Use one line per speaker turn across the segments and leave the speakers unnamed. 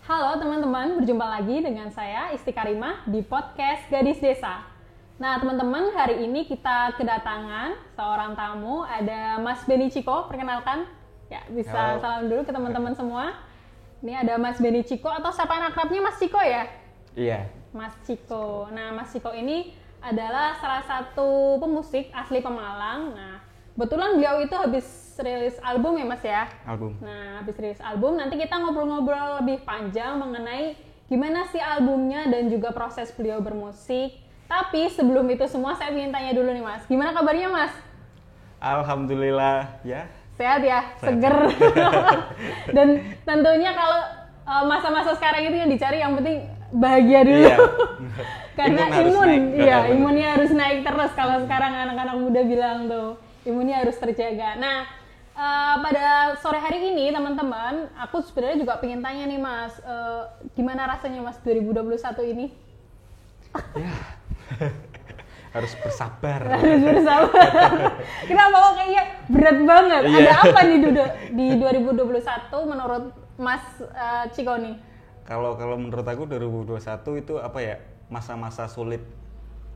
Halo teman-teman, berjumpa lagi dengan saya Isti Karimah di podcast Gadis Desa. Nah teman-teman, hari ini kita kedatangan seorang tamu, ada Mas Benny Ciko, perkenalkan. Ya, bisa salam dulu ke teman-teman semua. Ini ada Mas Benny Ciko, atau siapa akrabnya Mas Ciko ya?
Iya.
Mas Ciko. Nah, Mas Ciko ini adalah salah satu pemusik asli Pemalang. Nah, kebetulan beliau itu habis rilis album ya Mas ya?
Album.
Nah, habis rilis album, nanti kita ngobrol-ngobrol lebih panjang mengenai gimana sih albumnya dan juga proses beliau bermusik. Tapi sebelum itu semua saya ingin tanya dulu nih Mas, gimana kabarnya Mas?
Alhamdulillah ya.
Sehat ya? Seger. Dan tentunya kalau masa-masa sekarang itu yang dicari yang penting bahagia dulu.
Iya.
Karena imunnya harus naik terus kalau sekarang anak-anak muda bilang tuh. Imunnya harus terjaga. Nah, pada sore hari ini teman-teman, aku sebenarnya juga pengen tanya nih Mas, gimana rasanya Mas 2021 ini?
Ya, harus bersabar.
Harus bersabar. Kenapa kok kayaknya berat banget?
Iya.
Ada apa nih di 2021 menurut Mas Ciko nih?
Kalau menurut aku 2021 itu apa ya? Masa-masa sulit,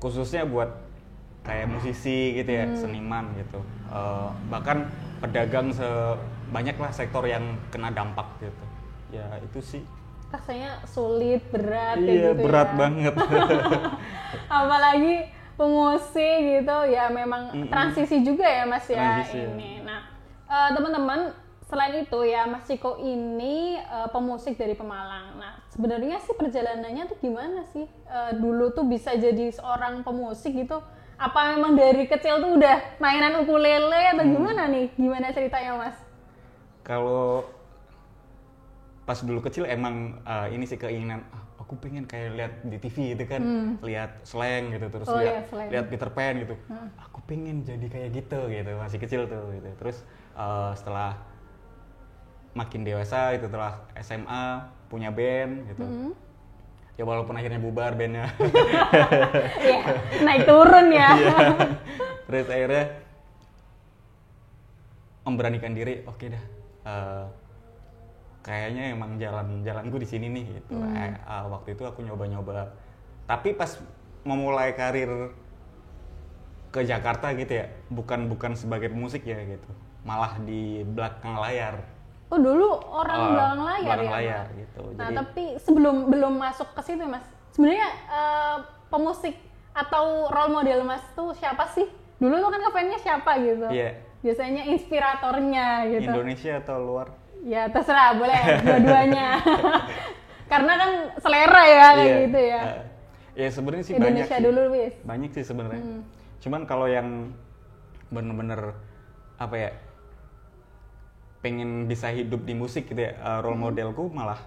khususnya buat kayak musisi gitu ya, seniman gitu. Bahkan pedagang banyak lah sektor yang kena dampak gitu. Ya itu sih.
Rasanya sulit, berat
Iya,
gitu
berat
ya.
banget.
Apalagi pemusik gitu ya, memang transisi juga ya Mas ya.
Transisi,
ini. Nah, teman-teman, selain itu ya Mas Ciko ini pemusik dari Pemalang. Nah, sebenarnya sih perjalanannya tuh gimana sih? Dulu tuh bisa jadi seorang pemusik gitu. Apa memang dari kecil tuh udah mainan ukulele atau gimana nih? Gimana ceritanya Mas?
Kalau pas dulu kecil emang ini sih keinginan, aku pengen kayak lihat di TV gitu kan, lihat Slank gitu, terus lihat Peter Pan gitu. Aku pengen jadi kayak gitu masih kecil tuh gitu. Terus setelah makin dewasa itu, setelah SMA punya band gitu. Ya walaupun akhirnya bubar bandnya.
Iya, naik turun ya.
Iya. Terus akhirnya memberanikan diri, oke dah. Kayaknya emang jalanku di sini nih gitu. Waktu itu aku nyoba-nyoba. Tapi pas memulai karir ke Jakarta gitu ya, bukan sebagai pemusik ya gitu. Malah di belakang layar.
Oh dulu orang belakang layar
belakang
ya?
layar gitu.
Nah
Jadi,
tapi belum masuk ke situ Mas, sebenarnya pemusik atau role model Mas tuh siapa sih? Dulu tuh kan ngefansnya siapa gitu?
Iya.
Biasanya inspiratornya gitu.
Indonesia atau luar?
Ya terserah, boleh dua-duanya. Karena kan selera ya kayak gitu ya.
Ya sebenarnya sih
Indonesia
banyak sih.
dulu wis.
Banyak sih sebenarnya. Cuman kalau yang bener-bener apa ya, pengen bisa hidup di musik gitu ya, role modelku malah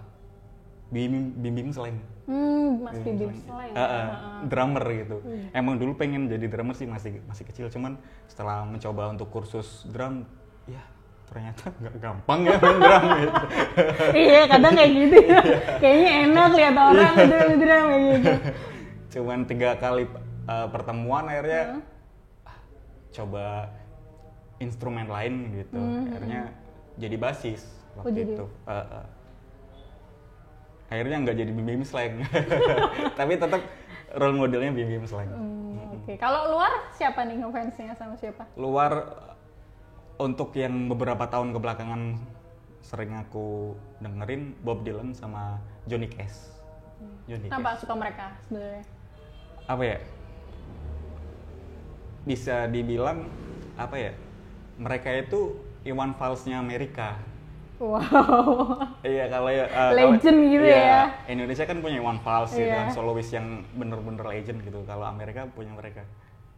Bim Slank.
Mas Bim Slank.
Drummer gitu. Emang dulu pengen jadi drummer sih masih kecil, cuman setelah mencoba untuk kursus drum, ya ternyata nggak gampang ya main drum gitu.
Iya, kadang kayak gitu ya. Kayaknya enak lihat orang drum kayak gitu.
Cuman 3 kali pertemuan akhirnya coba instrumen lain gitu. Akhirnya jadi basis waktu itu. Akhirnya nggak jadi Bim Slank. Tapi tetap role modelnya Bim Slank.
Oke. Kalau luar siapa nih ngefansnya sama siapa?
Luar, untuk yang beberapa tahun kebelakangan sering aku dengerin Bob Dylan sama Johnny Cash.
Kenapa suka mereka sebenarnya?
Apa ya? Bisa dibilang apa ya? Mereka itu Iwan Fals-nya Amerika.
Wow.
Iya, kalau
Legend gitu ya.
Indonesia kan punya Iwan Fals gitu
Iya.
kan, solois yang bener-bener legend gitu. Kalau Amerika punya mereka.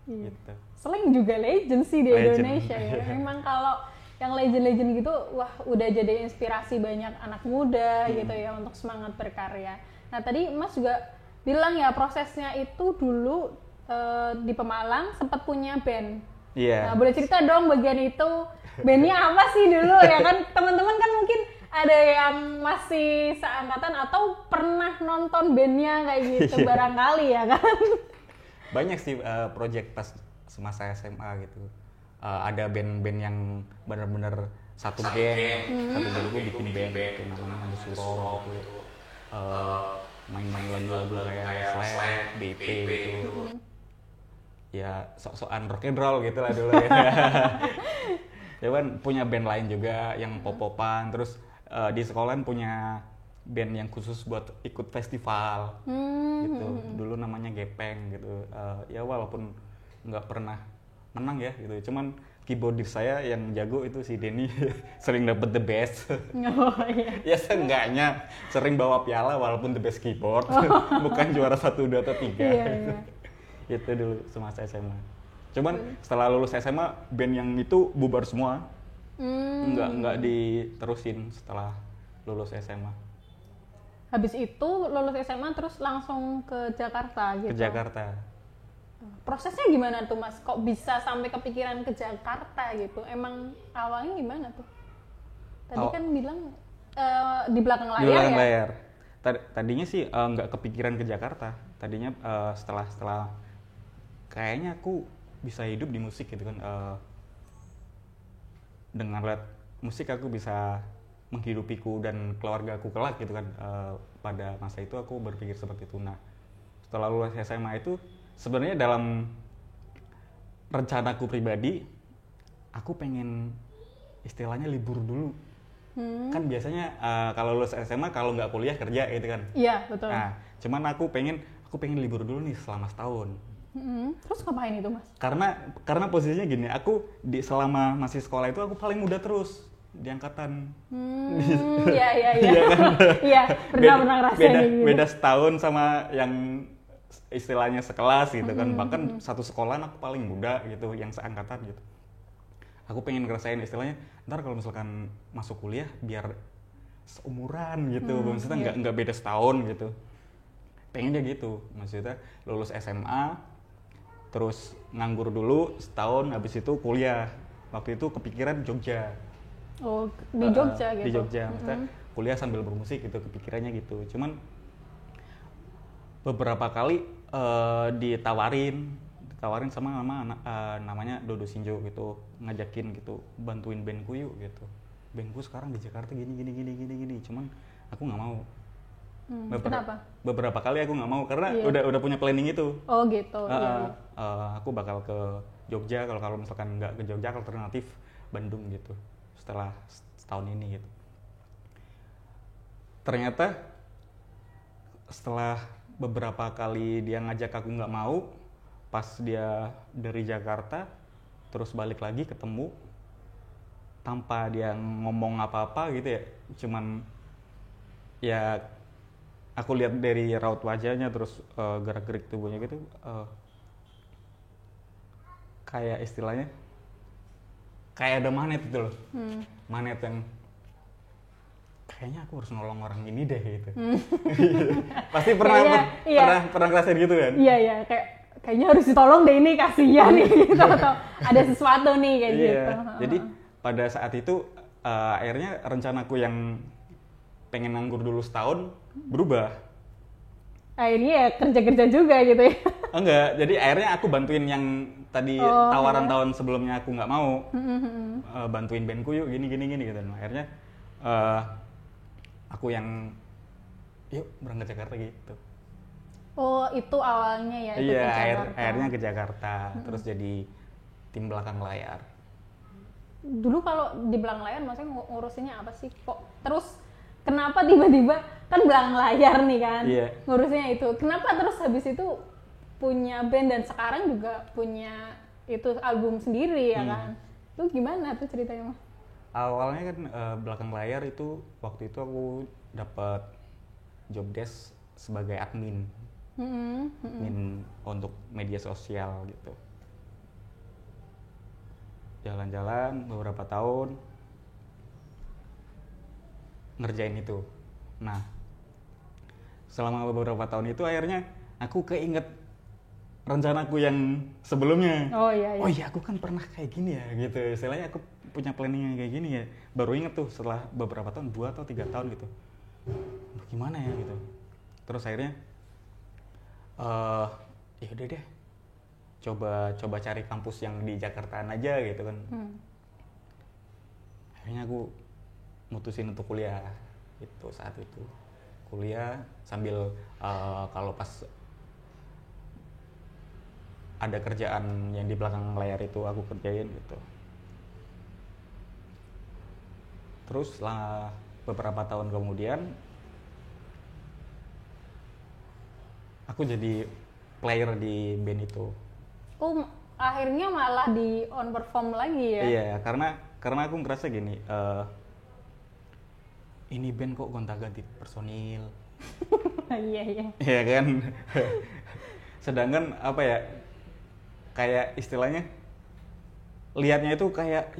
Gitu.
Slank juga legend sih di
Legend.
Indonesia ya. Memang kalau yang legend-legend gitu, wah udah jadi inspirasi banyak anak muda gitu ya untuk semangat berkarya. Nah tadi Mas juga bilang ya prosesnya itu dulu di Pemalang sempat punya band.
Iya.
Nah boleh cerita dong bagian itu, bandnya apa sih dulu ya kan? Teman-teman kan mungkin ada yang masih seangkatan atau pernah nonton bandnya kayak gitu barangkali ya kan?
Banyak sih project pas semasa SMA gitu. Ada band-band yang benar-benar satu geng itu bikin band gitu, namanya Andi Suro gitu. main-main lagu-lagu kayak Slang, BP gitu. Ya sok-sokan rock and roll gitu lah dulu ya. Ya kan punya band lain juga yang pop-popan, terus di sekolahan punya band yang khusus buat ikut festival gitu. Dulu namanya Gepeng gitu. Ya walaupun nggak pernah menang ya gitu, cuman keyboardis saya yang jago itu si Denny sering dapet the best.
Oh, iya.
Ya seenggaknya sering bawa piala walaupun the best keyboard. Bukan juara 1, 2, atau 3.
Iya.
Itu dulu semasa SMA. Cuman setelah lulus SMA band yang itu bubar semua. Nggak diterusin setelah lulus SMA.
Habis itu lulus SMA terus langsung ke Jakarta gitu.
Ke Jakarta.
Prosesnya gimana tuh Mas? Kok bisa sampai kepikiran ke Jakarta gitu? Emang awalnya gimana tuh? Tadi kan bilang di belakang layar.
Di belakang layar. Tadinya sih nggak kepikiran ke Jakarta. Tadinya setelah kayaknya aku bisa hidup di musik gitu kan. Dengan lihat musik aku bisa menghidupiku dan keluargaku kelak gitu kan. Pada masa itu aku berpikir seperti itu. Nah, setelah lulus SMA itu sebenarnya dalam rencanaku pribadi, aku pengen istilahnya libur dulu. Kan biasanya kalau lulus SMA kalau nggak kuliah kerja gitu kan.
Iya, betul.
Nah, cuman aku pengen libur dulu nih selama setahun.
Terus ngapain itu Mas?
Karena posisinya gini, aku selama masih sekolah itu aku paling muda terus di angkatan.
Iya. Iya, pernah ngerasain gitu.
Beda setahun sama yang istilahnya sekelas gitu kan. Bahkan satu sekolahan aku paling muda gitu, yang seangkatan gitu. Aku pengen ngerasain istilahnya, ntar kalau misalkan masuk kuliah biar seumuran gitu, maksudnya nggak beda setahun gitu. Pengennya gitu, maksudnya lulus SMA, terus nganggur dulu setahun, habis itu kuliah. Waktu itu kepikiran Jogja.
Oh, di Jogja gitu?
Di Jogja, maksudnya kuliah sambil bermusik gitu, kepikirannya gitu. Cuman beberapa kali ditawarin sama namanya Dodo Sinjo gitu, ngajakin gitu, bantuin bandku yuk gitu. Bandku sekarang di Jakarta gini. Cuman aku nggak mau.
Kenapa?
Beberapa kali aku nggak mau karena udah punya planning itu.
Oh gitu. Iya.
Aku bakal ke Jogja, kalau misalkan nggak ke Jogja alternatif Bandung gitu. Setelah setahun ini gitu. Ternyata setelah beberapa kali dia ngajak aku nggak mau, pas dia dari Jakarta terus balik lagi ketemu tanpa dia ngomong apa-apa gitu ya, cuman ya aku lihat dari raut wajahnya terus gerak-gerik tubuhnya gitu, kayak istilahnya kayak ada magnet gitu loh. Magnet yang kayaknya aku harus nolong orang ini deh gitu. Pasti pernah ngerasain gitu kan?
Iya, kayaknya harus ditolong deh ini, kasihan nih gitu, atau ada sesuatu nih kayak gitu.
Jadi pada saat itu akhirnya rencanaku yang pengen nganggur dulu setahun berubah.
Akhirnya ya kerja-kerja juga gitu ya?
Enggak, jadi akhirnya aku bantuin yang tadi tawaran tahun sebelumnya aku nggak mau. Bantuin bandku yuk gini gitu. Akhirnya aku yang yuk berangkat Jakarta gitu.
Oh, itu awalnya ya?
Iya, akhirnya ke Jakarta, terus jadi tim belakang layar.
Dulu kalau di belakang layar maksudnya ngurusinnya apa sih? Kok terus kenapa tiba-tiba kan belakang layar nih kan? Iya. Ngurusinnya itu. Kenapa terus habis itu punya band dan sekarang juga punya itu album sendiri ya kan? Itu gimana tuh ceritanya Mas?
Awalnya kan belakang layar itu waktu itu aku dapat job desk sebagai admin. Admin untuk media sosial gitu. Jalan-jalan beberapa tahun ngerjain itu. Nah, selama beberapa tahun itu akhirnya aku keinget rencanaku yang sebelumnya.
Oh iya.
Oh iya, aku kan pernah kayak gini ya gitu. Istilahnya aku punya planning yang kayak gini ya. Baru inget tuh setelah beberapa tahun, 2 atau 3 tahun gitu. Gimana ya gitu. Terus akhirnya ya udah deh. Coba cari kampus yang di Jakartaan aja gitu kan. Akhirnya aku mutusin untuk kuliah itu saat itu. kuliah sambil kalau pas ada kerjaan yang di belakang layar itu aku kerjain gitu. Terus setelah beberapa tahun kemudian aku jadi player di band itu.
Oh, akhirnya malah di on perform lagi ya?
Iya, karena aku ngerasa gini, ini band kok gonta-ganti personil.
Iya.
Iya kan? Sedangkan apa ya, kayak istilahnya lihatnya itu kayak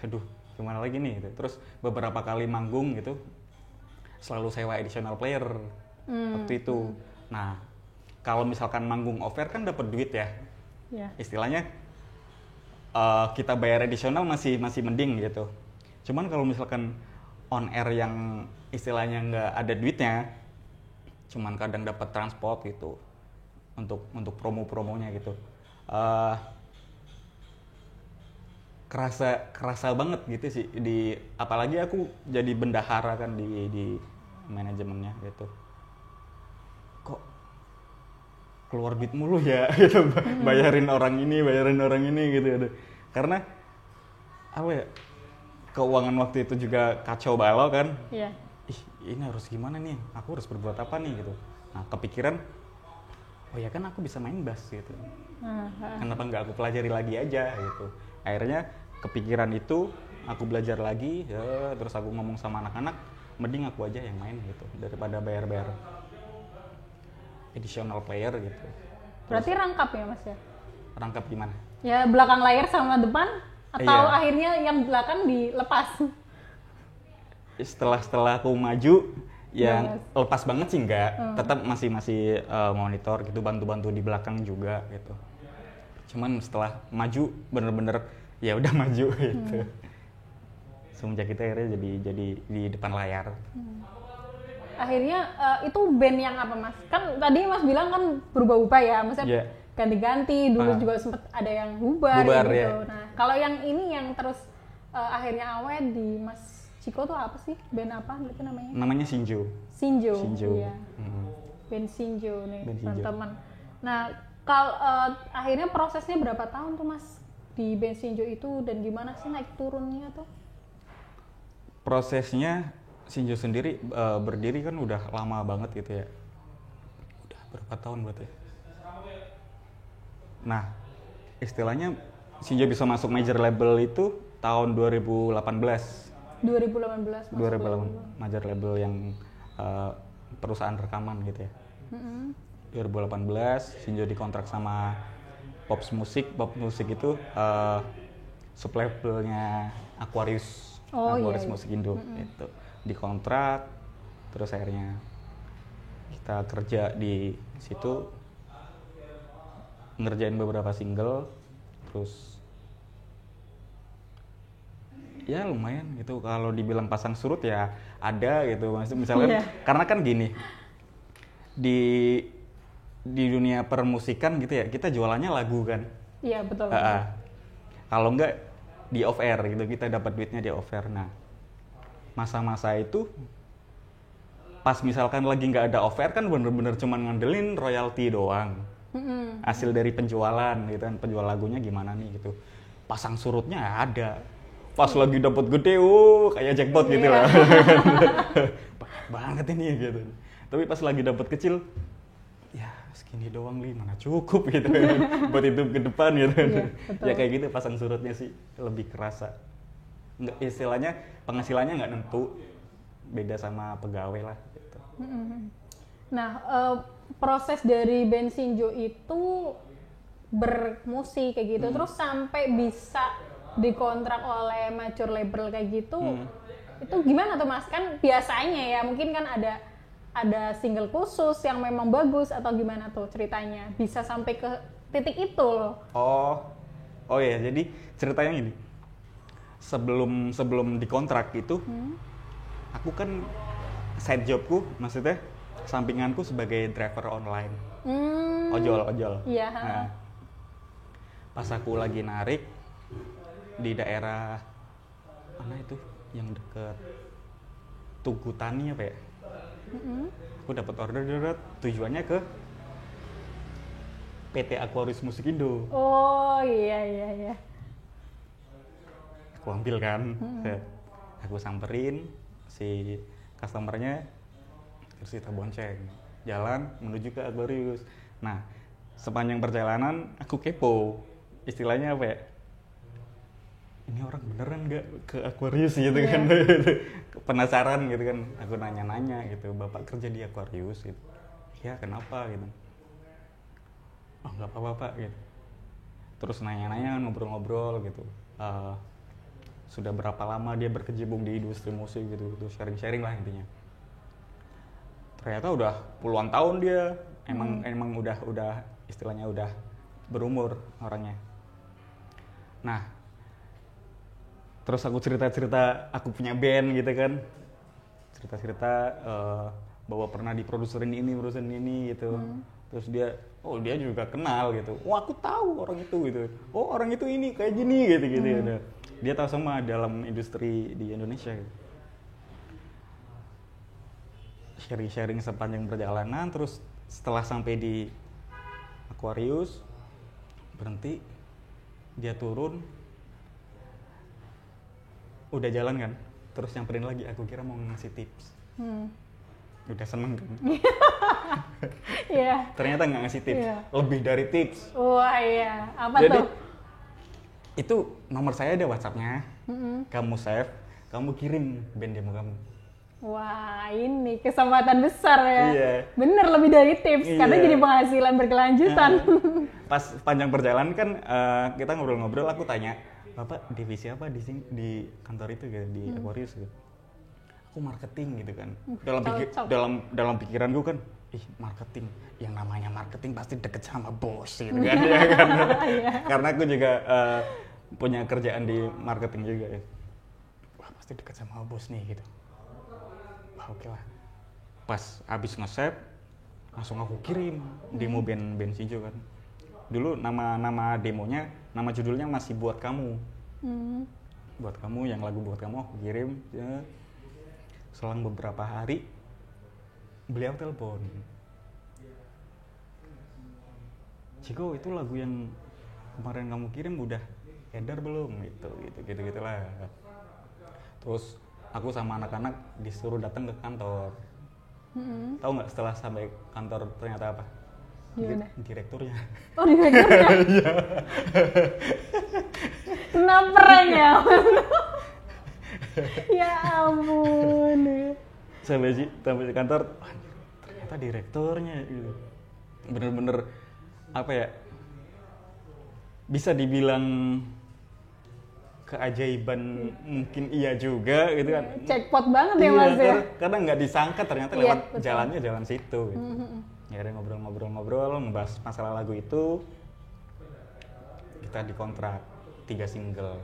aduh gimana lagi nih gitu. Terus beberapa kali manggung gitu selalu sewa additional player waktu itu. Nah kalau misalkan manggung off air kan dapat duit ya. Istilahnya kita bayar additional masih mending gitu. Cuman kalau misalkan on air yang istilahnya nggak ada duitnya, cuman kadang dapat transport gitu untuk promonya gitu. Kerasa banget gitu sih, apalagi aku jadi bendahara kan di manajemennya gitu. Kok keluar duit mulu ya gitu, bayarin orang ini gitu. Karena apa ya, keuangan waktu itu juga kacau balau kan. Ini harus gimana nih, aku harus berbuat apa nih gitu. Nah kepikiran, oh ya kan aku bisa main bass gitu, kenapa nggak aku pelajari lagi aja gitu. Akhirnya kepikiran itu, aku belajar lagi ya, terus aku ngomong sama anak-anak, mending aku aja yang main gitu daripada bayar additional player gitu.
Berarti rangkap ya Mas ya?
Rangkap gimana?
Ya belakang layar sama depan, atau akhirnya yang belakang dilepas?
Setelah aku maju, yang lepas banget sih enggak, tetap masih monitor gitu, bantu di belakang juga gitu. Cuman setelah maju bener-bener ya udah maju gitu. Semenjak kita akhirnya jadi di depan layar.
Akhirnya itu band yang apa Mas? Kan tadi Mas bilang kan berubah-ubah ya, maksudnya ganti-ganti, dulu juga sempet ada yang bubar gitu.
Ya.
Nah kalau yang ini yang terus akhirnya awet di Mas Ciko tuh apa sih? Band apa itu namanya?
Namanya Shinjo.
Iya. Band Shinjo nih teman-teman. Nah kalau akhirnya prosesnya berapa tahun tuh Mas di band Shinjo itu, dan gimana sih naik turunnya tuh?
Prosesnya Shinjo sendiri berdiri kan udah lama banget gitu ya. Udah berapa tahun berarti? Nah, istilahnya Shinjo bisa masuk major label itu tahun 2018.
2018
major label yang perusahaan rekaman gitu ya. 2018 Shinjo dikontrak sama Pops Music itu sublabelnya Aquarius Music Indo itu dikontrak, terus akhirnya kita kerja di situ ngerjain beberapa single, terus ya lumayan gitu. Kalau dibilang pasang surut ya ada gitu, misalnya karena kan gini, di dunia permusikan gitu ya, kita jualannya lagu kan.
Iya betul.
Kalau enggak di off air gitu, kita dapat duitnya di off air. Nah masa-masa itu pas misalkan lagi nggak ada off air kan bener-bener cuman ngandelin royalti doang, hasil dari penjualan gitu kan, penjual lagunya gimana nih gitu. Pasang surutnya ada pas lagi dapat gede, kayak jackpot gitu lah. Banget ini gitu. Tapi pas lagi dapat kecil, ya segini doang mana cukup gitu kan, buat hidup ke depan gitu. Ya kayak gitu, pasang surutnya sih lebih kerasa. Nggak, istilahnya penghasilannya nggak nentu, beda sama pegawai lah gitu.
Nah proses dari band Shinjo itu bermusik kayak gitu, terus sampai bisa dikontrak oleh major label kayak gitu, itu gimana tuh Mas? Kan biasanya ya mungkin kan ada single khusus yang memang bagus, atau gimana tuh ceritanya bisa sampai ke titik itu loh.
Oh ya, jadi ceritanya gini, sebelum dikontrak itu aku kan side jobku, maksudnya sampinganku sebagai driver online, ojol. Nah, pas aku lagi narik di daerah mana itu yang deket Tugu Tani apa ya, Aku dapat order tujuannya ke PT Aquarius Musikindo.
Oh iya.
Aku ambil kan, aku samperin si customernya, terus kita bonceng jalan menuju ke Aquarius. Nah, sepanjang perjalanan aku kepo, istilahnya apa ya? Ini orang beneran nggak ke Aquarius gitu kan? Penasaran gitu kan? Aku nanya-nanya gitu, bapak kerja di Aquarius gitu? Ya kenapa gitu? Oh nggak apa-apa pak gitu. Terus nanya-nanya, ngobrol-ngobrol gitu. Sudah berapa lama dia berkecimpung di industri musik gitu, sharing-sharing lah intinya. Ternyata udah puluhan tahun dia, emang udah istilahnya udah berumur orangnya. Nah, terus aku cerita-cerita aku punya band gitu kan, cerita-cerita bahwa pernah diproduserin ini gitu. Terus dia juga kenal gitu. Oh aku tahu orang itu gitu. Oh orang itu ini kayak gini gitu. Dia tahu semua dalam industri di Indonesia gitu. Sharing sepanjang perjalanan, terus setelah sampai di Aquarius berhenti, dia turun, udah jalan kan, terus nyamperin lagi, aku kira mau ngasih tips. Udah seneng kan. Ternyata nggak ngasih tips, lebih dari tips.
Wah iya, apa
jadi,
tuh?
Itu nomor saya ada WhatsApp-nya, kamu save, kamu kirim band demo kamu.
Wah ini kesempatan besar ya.
Iya.
Bener lebih dari tips, karena jadi penghasilan berkelanjutan.
Pas panjang perjalanan kan kita ngobrol-ngobrol, aku tanya, Bapak divisi apa di kantor itu gitu, di Aquarius gitu. Aku marketing gitu kan. Dalam pikiran gue kan, marketing, yang namanya marketing pasti deket sama bos gitu kan. Ya kan? Karena aku juga punya kerjaan di marketing juga ya. Wah pasti deket sama bos nih gitu. Wah oke lah. Pas abis nge-save, langsung aku kirim demo band Sinjo kan. Dulu nama demonya, nama judulnya masih Buat Kamu. Buat Kamu, yang lagu Buat Kamu aku kirim. Ya. Selang beberapa hari, beliau telepon. Ciko, itu lagu yang kemarin kamu kirim udah edar belum? Gitu lah. Terus aku sama anak-anak disuruh datang ke kantor. Tahu nggak setelah sampai kantor ternyata apa?
Gimana?
Direkturnya.
Oh direkturnya? Iya. Kenapa ya? Ya ampun.
Sampai di kantor, ternyata direkturnya gitu. Bener-bener apa ya? Bisa dibilang keajaiban, mungkin iya juga gitu kan.
Jackpot banget ya Mas ya.
Karena nggak disangka ternyata lewat jalannya jalan situ gitu. Akhirnya ngobrol-ngobrol ngebahas masalah lagu itu. Kita dikontrak 3 single.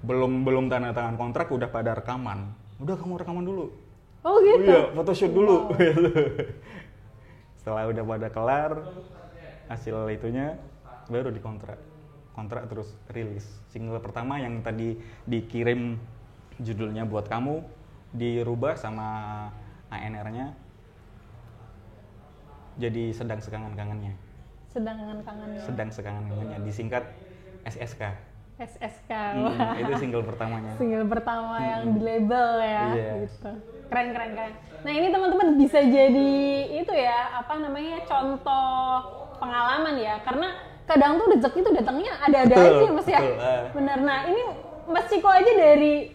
Belum tanda tangan kontrak udah pada rekaman. Udah kamu rekaman dulu.
Oh gitu.
Oh iya, photoshoot dulu. Setelah udah pada kelar hasil itunya baru dikontrak. Kontrak terus rilis. Single pertama yang tadi dikirim judulnya Buat Kamu dirubah sama ANR-nya jadi Sedang Sekangen-kangennya. Sedang Sekangen-kangennya disingkat SSK.
Itu
single pertamanya.
Single pertama yang di label ya, gitu. Keren. Nah ini teman-teman bisa jadi itu ya, contoh pengalaman ya, karena kadang tuh rezeki tuh datangnya ada-ada aja Mas ya. Bener. Nah ini Mas Ciko aja dari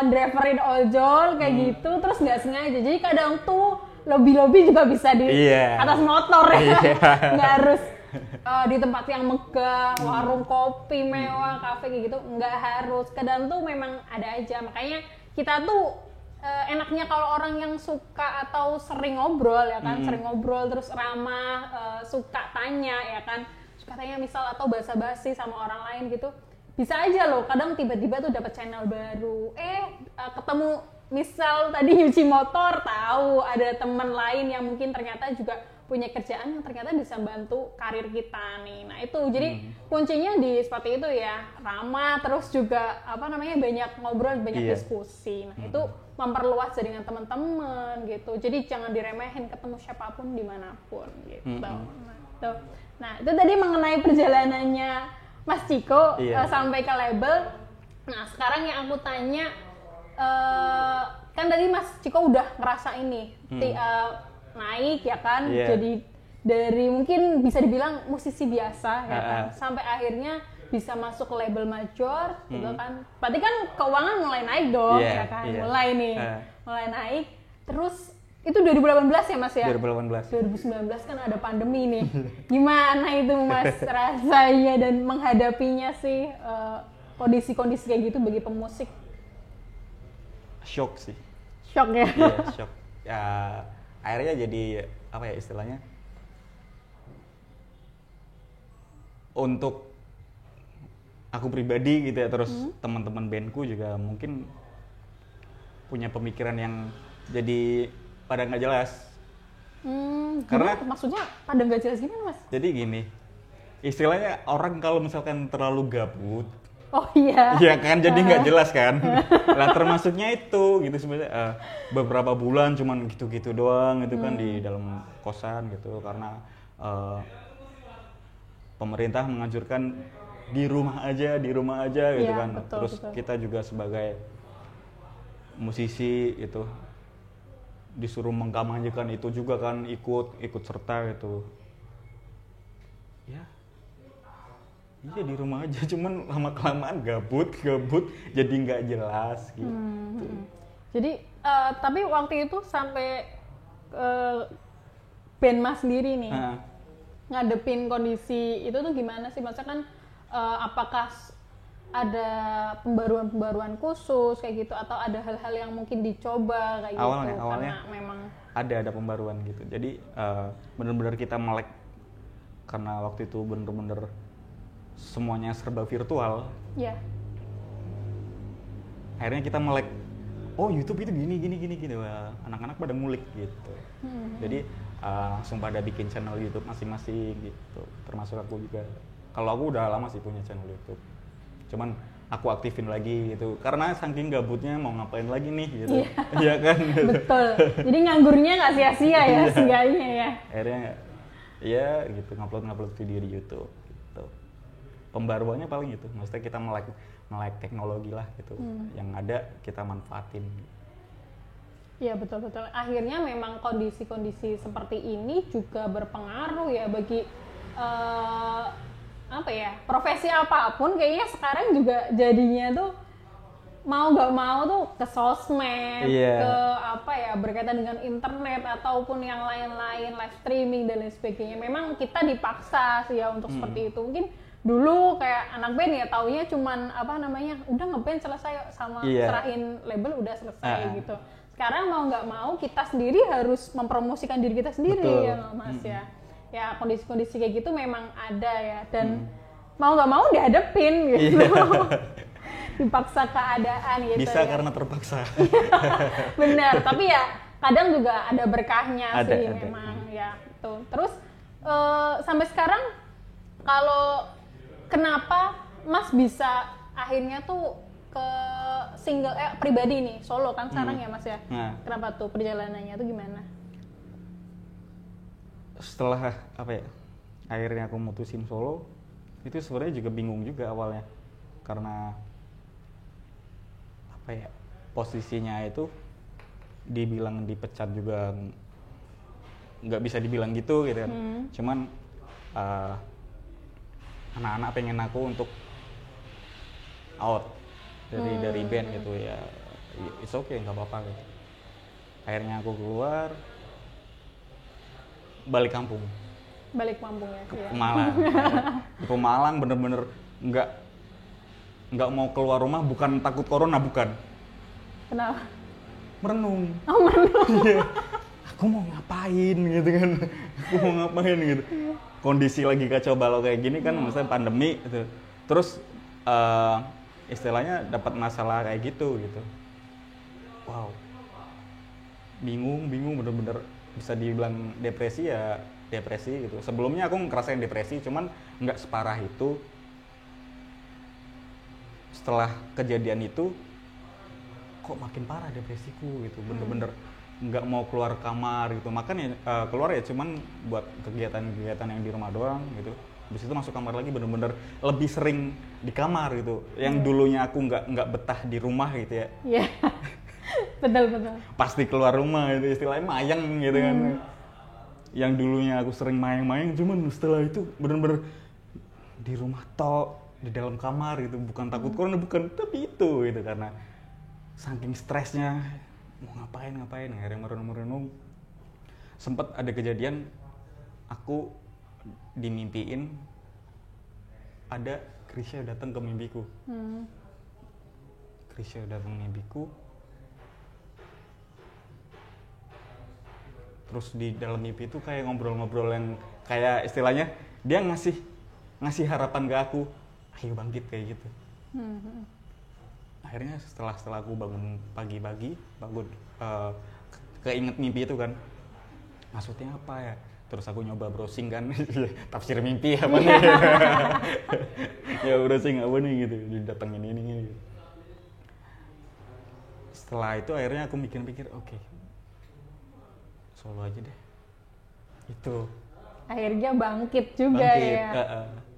driverin ojol kayak gitu, terus nggak sengaja. Jadi kadang tuh lobby juga bisa di atas motor ya, nggak harus di tempat yang megah, warung kopi mewah, kafe kayak gitu, nggak harus. Kadang tuh memang ada aja. Makanya kita tuh enaknya kalau orang yang suka atau sering ngobrol ya kan, sering ngobrol terus ramah, suka tanya ya kan, suka tanya misal atau basa-basi sama orang lain gitu, bisa aja loh. Kadang tiba-tiba tuh dapat channel baru, ketemu misal tadi nyuci motor, tahu ada teman lain yang mungkin ternyata juga punya kerjaan yang ternyata bisa bantu karir kita nih. Nah itu jadi kuncinya di seperti itu ya, ramah, terus juga banyak ngobrol, banyak diskusi. Nah itu memperluas jaringan teman-teman gitu. Jadi jangan diremehin, ketemu siapapun dimanapun gitu. Nah itu tadi mengenai perjalanannya Mas Ciko sampai ke label. Nah sekarang yang aku tanya, kan tadi Mas Ciko udah ngerasa ini naik ya kan, jadi dari mungkin bisa dibilang musisi biasa ya kan, sampai akhirnya bisa masuk ke label major gitu kan. Berarti kan keuangan mulai naik dong ya kan, mulai naik. Terus itu 2018 ya Mas ya? 2019 kan ada pandemi nih. Gimana itu Mas rasanya dan menghadapinya sih kondisi-kondisi kayak gitu bagi pemusik?
Shock sih.
Shock ya?
Iya, shock. Ya akhirnya jadi apa ya istilahnya, untuk aku pribadi gitu ya, terus teman-teman bandku juga mungkin punya pemikiran yang jadi pada nggak jelas.
Karena maksudnya pada nggak jelas gimana Mas?
Jadi gini, istilahnya orang kalau misalkan terlalu gabut,
iya
kan, jadi nggak jelas kan. Nah termasuknya itu gitu sebenarnya, beberapa bulan cuman gitu-gitu doang gitu kan di dalam kosan gitu, karena pemerintah menganjurkan di rumah aja gitu kan. Terus kita juga sebagai musisi itu disuruh mengkampanyekan itu juga kan, ikut serta gitu. Iya di rumah aja, cuman lama-kelamaan gabut, jadi nggak jelas gitu.
Jadi tapi waktu itu sampai band Mas sendiri nih ngadepin kondisi itu tuh gimana sih? Maksudnya kan apakah ada pembaruan khusus kayak gitu, atau ada hal-hal yang mungkin dicoba kayak
awalnya
karena memang
ada pembaruan gitu. Jadi benar-benar kita melek, karena waktu itu bener-bener semuanya serba virtual. Akhirnya kita melek, YouTube itu gini. Wah, anak-anak pada ngulik gitu. Jadi langsung pada bikin channel YouTube masing-masing gitu. Termasuk aku juga. Kalau aku udah lama sih punya channel YouTube. Cuman aku aktifin lagi gitu. Karena saking gabutnya mau ngapain lagi nih gitu. Iya kan?
Betul. Jadi nganggurnya nggak sia-sia ya seenggaknya ya.
Akhirnya gitu, ngupload video di YouTube. Pembaruannya paling itu, maksudnya kita melek teknologi lah gitu, yang ada kita manfaatin.
Iya betul. Akhirnya memang kondisi-kondisi seperti ini juga berpengaruh ya bagi profesi apapun kayaknya sekarang juga jadinya tuh mau nggak mau tuh ke sosmed, ke berkaitan dengan internet ataupun yang lain-lain, live streaming dan lain sebagainya. Memang kita dipaksa sih ya untuk seperti itu. Mungkin dulu kayak anak band ya taunya cuman udah ngeband selesai sama serahin label udah selesai gitu. Sekarang mau nggak mau kita sendiri harus mempromosikan diri kita sendiri. Ya Mas ya kondisi-kondisi kayak gitu memang ada ya, dan mau nggak mau dihadepin gitu. Dipaksa keadaan gitu.
Bisa karena terpaksa.
Benar, tapi ya kadang juga ada berkahnya sih memang ya tuh. Terus sampai sekarang kalau kenapa Mas bisa akhirnya tuh ke single pribadi nih, solo kan sekarang ya Mas ya? Kenapa tuh perjalanannya tuh gimana?
Setelah akhirnya aku mutusin solo, itu sebenarnya juga bingung juga awalnya, karena posisinya itu dibilang dipecat juga nggak bisa dibilang gitu kan. Cuman anak-anak pengen aku untuk out dari band gitu ya, it's okay, nggak apa-apa gitu. Akhirnya aku keluar, balik kampung
ya?
ke Pemalang. Di Pemalang bener-bener nggak mau keluar rumah, bukan takut corona, bukan.
Kenapa?
Merenung.
Merenung.
Aku mau ngapain gitu kan? Gitu. Kondisi lagi kacau balau kayak gini kan, maksudnya pandemi gitu. Terus istilahnya dapat masalah kayak gitu. Wow. Bingung bener-bener bisa dibilang depresi ya depresi gitu. Sebelumnya aku ngerasain depresi, cuman nggak separah itu. Setelah kejadian itu kok makin parah depresiku gitu, bener-bener nggak mau keluar kamar gitu. Makanya keluar ya cuman buat kegiatan-kegiatan yang di rumah doang gitu. Habis itu masuk kamar lagi bener-bener lebih sering di kamar gitu. Yang dulunya aku nggak betah di rumah gitu ya.
Iya. Betul.
Pasti keluar rumah gitu, istilahnya mayang gitu kan. Yang dulunya aku sering mayang-mayang, cuman setelah itu bener-bener di rumah tok, di dalam kamar gitu. Bukan takut corona, bukan, tapi itu gitu. Karena saking stresnya mau ngapain akhirnya merenung. Sempet ada kejadian aku dimimpiin ada Krisya datang ke mimpiku. Krisya datang mimpiku, terus di dalam mimpi itu kayak ngobrol-ngobrol yang kayak istilahnya dia ngasih harapan ke aku, ayo bangkit kayak gitu. Akhirnya setelah aku bangun pagi-pagi, keinget mimpi itu kan, maksudnya apa ya? Terus aku nyoba browsing kan, tafsir mimpi apa nih? Ya browsing apa nih gitu, didatengin ini gitu. Setelah itu akhirnya aku mikir-mikir, oke, Solo aja deh. Itu.
Akhirnya bangkit juga ya.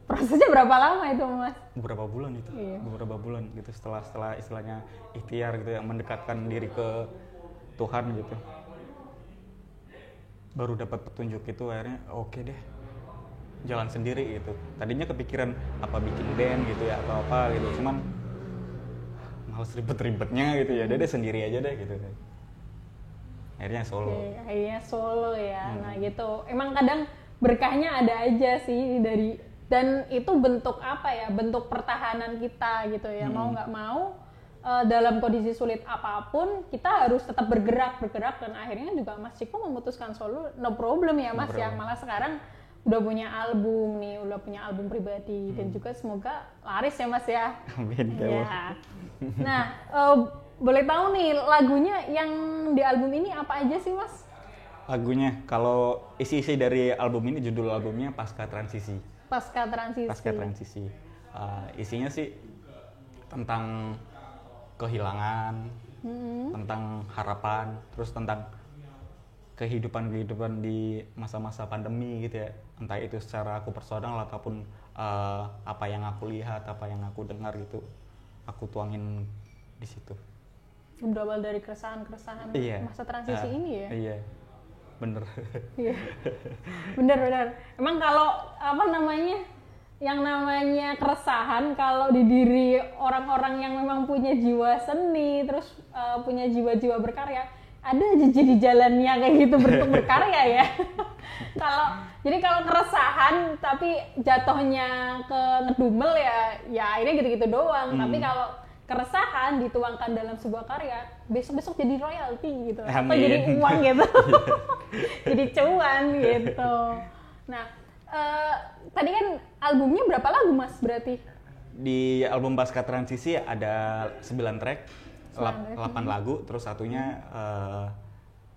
Prosesnya berapa lama itu, Mas?
Beberapa bulan itu. Iya. Beberapa bulan gitu setelah istilahnya ikhtiar gitu ya, mendekatkan diri ke Tuhan gitu. Baru dapat petunjuk itu, akhirnya oke deh. Jalan sendiri gitu. Tadinya kepikiran apa bikin band gitu ya atau apa gitu. Cuman males ribet-ribetnya gitu ya. Deh sendiri aja deh gitu. Akhirnya solo.
Akhirnya solo ya. Nah gitu. Emang kadang berkahnya ada aja sih dan itu bentuk apa ya? Bentuk pertahanan kita gitu ya. Mau nggak mau dalam kondisi sulit apapun kita harus tetap bergerak dan akhirnya juga Mas Ciko memutuskan solo, no problem ya Mas ya. Malah sekarang udah punya album pribadi dan juga semoga laris ya Mas ya.
Amin ya.
Nah, boleh tahu nih lagunya yang di album ini apa aja sih Mas?
Lagunya, kalau isi-isi dari album ini, judul albumnya Pasca Transisi. Isinya sih tentang kehilangan, tentang harapan, terus tentang kehidupan di masa-masa pandemi gitu ya. Entah itu secara aku personal ataupun apa yang aku lihat, apa yang aku dengar gitu, aku tuangin di situ.
Berawal dari keresahan masa transisi ini ya?
Iya, bener.
Iya, bener. Emang kalau yang namanya keresahan kalau di diri orang-orang yang memang punya jiwa seni, terus punya jiwa-jiwa berkarya, ada aja jadi jalannya kayak gitu bentuk berkarya ya. Jadi kalau keresahan tapi jatuhnya ke ngedumel ya akhirnya gitu-gitu doang. Tapi kalau keresahan dituangkan dalam sebuah karya, besok-besok jadi royalti gitu. Atau jadi uang gitu. Jadi cuan gitu. Nah, tadi kan albumnya berapa lagu Mas berarti?
Di album Pasca Transisi ada 9 track, 8 lagu, terus satunya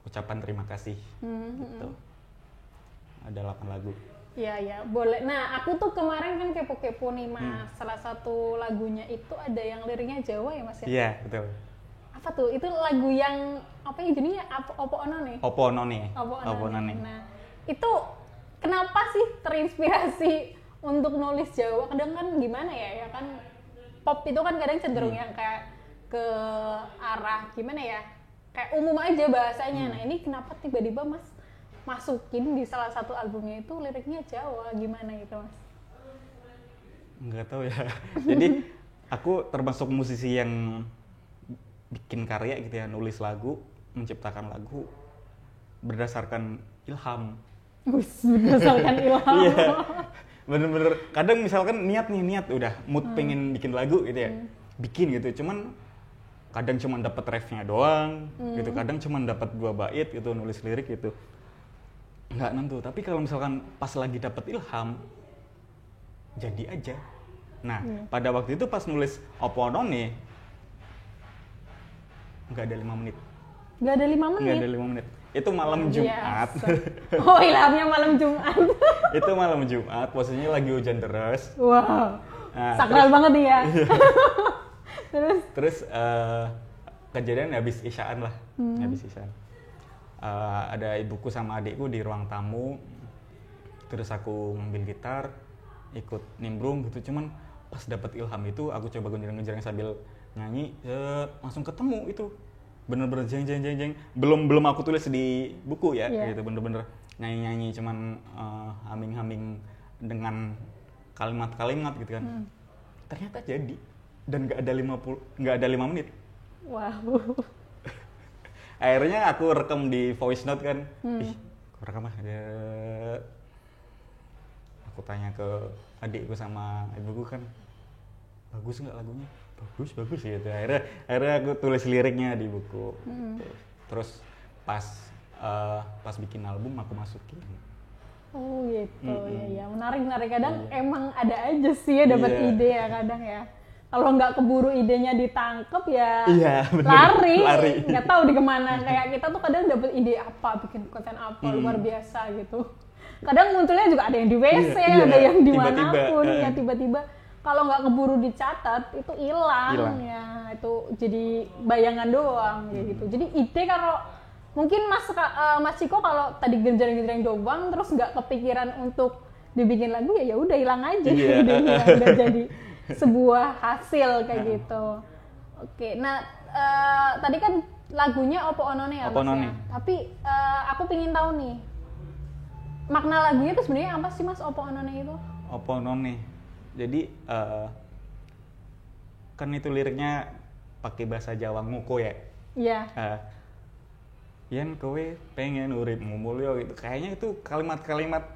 ucapan terima kasih. Gitu. Ada 8 lagu.
Iya, boleh. Nah, aku tuh kemarin kan kepo-kepo nih Mas. Salah satu lagunya itu ada yang liriknya Jawa ya Mas ya?
Iya, betul.
Apa tuh? Itu lagu yang apa ya jadinya? Opo Onone?
Opo Onone.
Nah, itu kenapa sih terinspirasi untuk nulis Jawa? Kadang kan gimana ya kan pop itu kan kadang cenderung yang kayak ke arah gimana ya? Kayak umum aja bahasanya. Nah, ini kenapa tiba-tiba Mas masukin di salah satu albumnya itu liriknya Jawa, gimana gitu Mas?
Nggak tahu ya. Jadi aku termasuk musisi yang bikin karya gitu ya, nulis lagu, menciptakan lagu berdasarkan ilham.
Berdasarkan ilham.
Iya. Bener-bener kadang misalkan niat udah mood pengen bikin lagu gitu ya. Bikin gitu, cuman kadang cuma dapat refnya doang gitu, kadang cuma dapat 2 bait gitu nulis lirik gitu. Nggak nentu, tapi kalau misalkan pas lagi dapat ilham jadi aja. Nah, pada waktu itu pas nulis Opo Onone nggak ada 5 menit.
Nggak ada 5 menit?
Nggak ada 5 menit. Itu malam Jumat.
Oh, ilhamnya malam Jumat.
Itu malam Jumat, posisinya lagi hujan deras.
Wow. Nah, sakral banget nih ya.
Terus kejadian habis isyaan lah. Habis isyaan. Ada ibuku sama adikku di ruang tamu. Terus aku ngambil gitar, ikut nimbrung gitu. Cuman pas dapet ilham itu, aku coba genjreng-genjreng sambil nyanyi, langsung ketemu itu. Bener-bener jeng. Belum aku tulis di buku ya, gitu. Bener-bener nyanyi cuman humming dengan kalimat-kalimat gitu kan. Ternyata jadi, dan nggak ada 5 menit.
Wow.
Akhirnya aku rekam di voice note kan. Aku rekam aku tanya ke adikku sama ibuku kan, bagus nggak lagunya? Bagus gitu. Akhirnya aku tulis liriknya di buku. Terus pas bikin album aku masukin.
Oh gitu. Ya menarik kadang emang ada aja sih ya dapat ide ya kadang ya. Kalau nggak keburu idenya ditangkep ya lari nggak tahu di kemana. Kayak kita tuh kadang dapat ide apa, bikin konten apa luar biasa gitu. Kadang munculnya juga ada yang di WC, ada yang dimanapun ya tiba-tiba. Kalau nggak keburu dicatat itu hilang ya, itu jadi bayangan doang kayak gitu. Jadi ide kalau mungkin Mas Ciko kalau tadi genjreng-genjreng doang terus nggak kepikiran untuk dibikin lagu ya udah hilang aja idenya, udah jadi sebuah hasil kayak gitu. Oke, nah tadi kan lagunya Opo Onone ya Mas ya. Tapi aku pingin tahu nih makna lagunya itu sebenarnya apa sih Mas Opo Onone itu?
Opo Onone. Jadi kan itu liriknya pakai bahasa Jawa nguko ya.
Iya.
Yen kowe pengen uripmu mulya gitu. Kayaknya itu kalimat-kalimat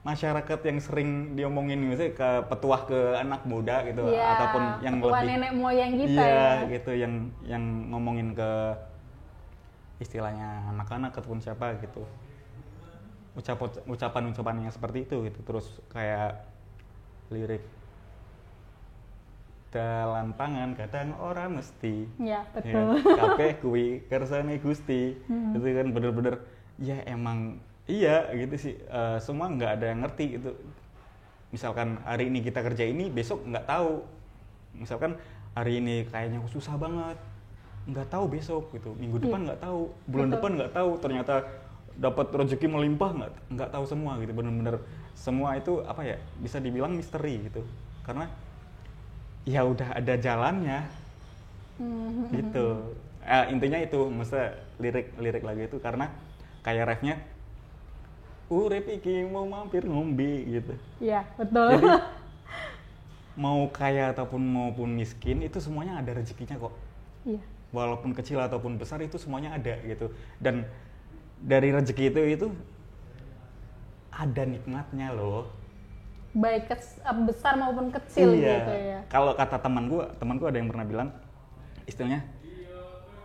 masyarakat yang sering diomongin misalnya ke petuah ke anak muda gitu ataupun yang
lebih nenek moyang kita ya.
Gitu yang ngomongin ke istilahnya anak-anak ataupun siapa gitu. Ucapan-ucapan yang seperti itu gitu. Terus kayak lirik dalam pangan kadang orang mesti
betul
kabeh kuwi kersane Gusti. Itu kan bener-bener ya emang iya gitu sih. Semua nggak ada yang ngerti gitu. Misalkan hari ini kita kerja ini, besok nggak tahu. Misalkan hari ini kayaknya susah banget, nggak tahu besok gitu. Minggu depan nggak tahu, bulan depan nggak tahu. Ternyata dapat rezeki melimpah nggak tahu semua gitu. Bener-bener semua itu apa ya, bisa dibilang misteri gitu. Karena ya udah ada jalannya gitu. Intinya itu maksudnya lirik lagu itu karena kayak refnya urip iki mau mampir ngombe gitu.
Iya, betul.
Jadi mau kaya ataupun maupun miskin itu semuanya ada rezekinya kok.
Iya.
Walaupun kecil ataupun besar itu semuanya ada gitu. Dan dari rezeki itu ada nikmatnya loh.
Baik besar maupun kecil gitu ya.
Kalau kata temanku ada yang pernah bilang istilahnya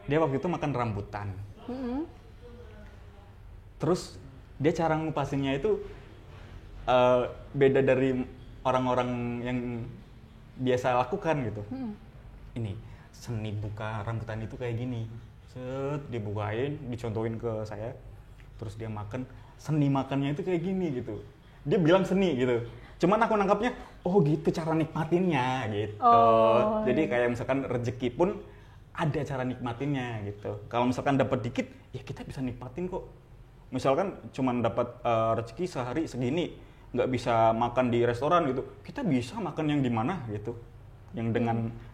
dia waktu itu makan rambutan. Terus dia cara ngupasinnya itu beda dari orang-orang yang biasa lakukan gitu. Ini seni buka rambutan itu kayak gini. Dibukain, dicontohin ke saya. Terus dia makan, seni makannya itu kayak gini gitu. Dia bilang seni gitu. Cuman aku nangkapnya, oh gitu cara nikmatinnya gitu. Jadi kayak misalkan rezeki pun ada cara nikmatinnya gitu. Kalau misalkan dapat dikit, ya kita bisa nikmatin kok. Misalkan cuman dapat rezeki sehari segini, nggak bisa makan di restoran gitu. Kita bisa makan yang di mana gitu. Yang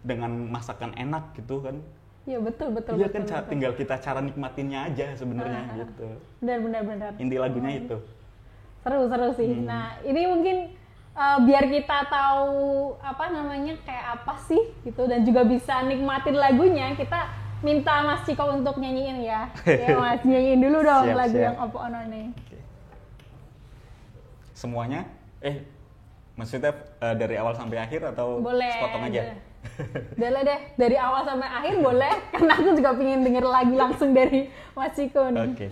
dengan masakan enak gitu kan.
Iya betul.
Iya kan betul. Tinggal kita cara nikmatinnya aja sebenarnya gitu.
Benar.
Inti lagunya itu.
Seru sih. Nah ini mungkin biar kita tahu apa namanya kayak apa sih gitu dan juga bisa nikmatin lagunya, kita minta Mas Ciko untuk nyanyiin ya. Ya Mas, nyanyiin dulu dong lagu yang Opo Onone.
Okay. Semuanya? Maksudnya dari awal sampai akhir atau
boleh,
sepotong aja?
Boleh deh, dari awal sampai akhir boleh, karena aku juga pengen denger lagu langsung dari Mas Ciko nih.
Oke.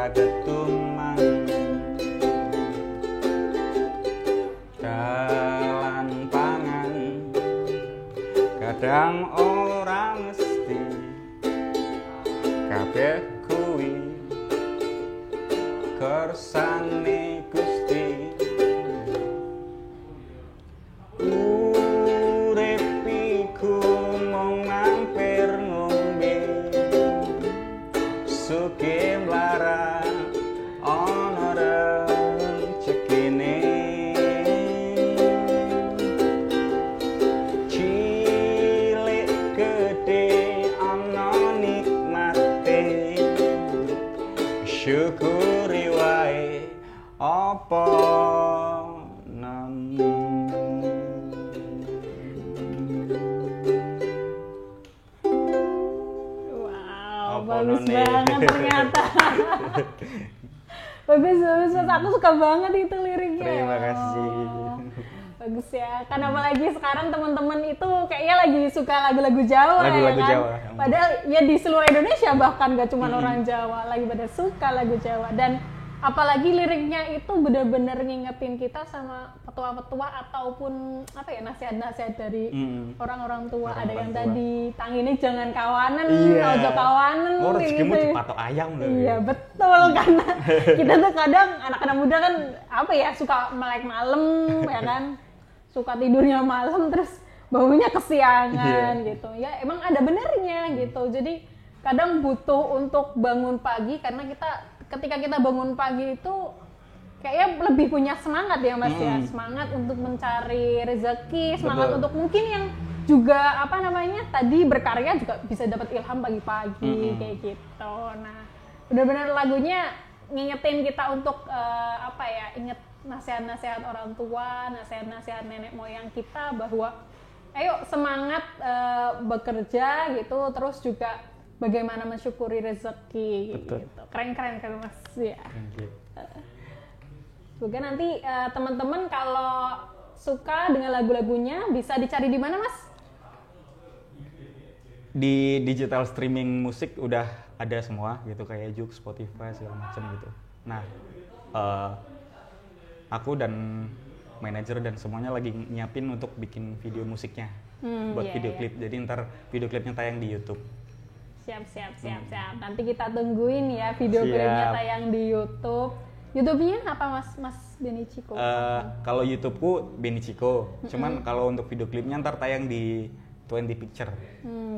kagetuman dalan pangan kadang ora mesti kabeh kuwi kersane Gusti. Urip iku mung mampir ngombe sugih mlarat ana rezekine. Cilik gede ana nikmate syukuri wae apa nemu.
Wow, bagus banget ternyata. bagus. Aku suka banget itu liriknya.
Terima kasih.
Bagus ya, kan apalagi sekarang teman-teman itu kayaknya lagi suka lagu-lagu Jawa
Lagu-lagu
ya kan?
Jawa.
Padahal ya di seluruh Indonesia bahkan gak cuma orang Jawa lagi pada suka lagu Jawa. Dan apalagi liriknya itu benar-benar ngingetin kita sama petua-petua ataupun apa ya, nasihat-nasihat dari orang-orang tua. Ada yang tadi tangine jangan kawanan, ojo kawanan
rezekimu
gitu.
dipatok ayam loh.
Iya betul, karena kita tuh kadang anak-anak muda kan apa ya, suka melek malam ya kan, suka tidurnya malam terus bangunnya kesiangan gitu. Ya emang ada benernya gitu. Jadi kadang butuh untuk bangun pagi, karena ketika kita bangun pagi itu kayaknya lebih punya semangat ya Mas ya, semangat untuk mencari rezeki, semangat untuk mungkin yang juga apa namanya tadi berkarya juga bisa dapat ilham pagi-pagi kayak gitu. Nah, benar-benar lagunya ngingetin kita untuk apa ya, inget nasihat-nasihat orang tua, nasihat-nasihat nenek moyang kita bahwa ayo semangat bekerja gitu, terus juga bagaimana mensyukuri rezeki.
Betul.
Gitu. Keren Mas ya. Semoga nanti teman-teman kalau suka dengan lagu-lagunya bisa dicari di mana Mas?
Di digital streaming musik udah ada semua gitu, kayak Joox, Spotify segala macam gitu. Nah, aku dan manajer dan semuanya lagi nyiapin untuk bikin video musiknya buat video klip. Jadi ntar video klipnya tayang di YouTube.
Siap. Nanti kita tungguin ya video klipnya tayang di YouTube. YouTube-nya apa Mas Benny Chico?
Kalau YouTube-ku Benny Chico. Cuman kalau untuk video klipnya ntar tayang di 20 Picture.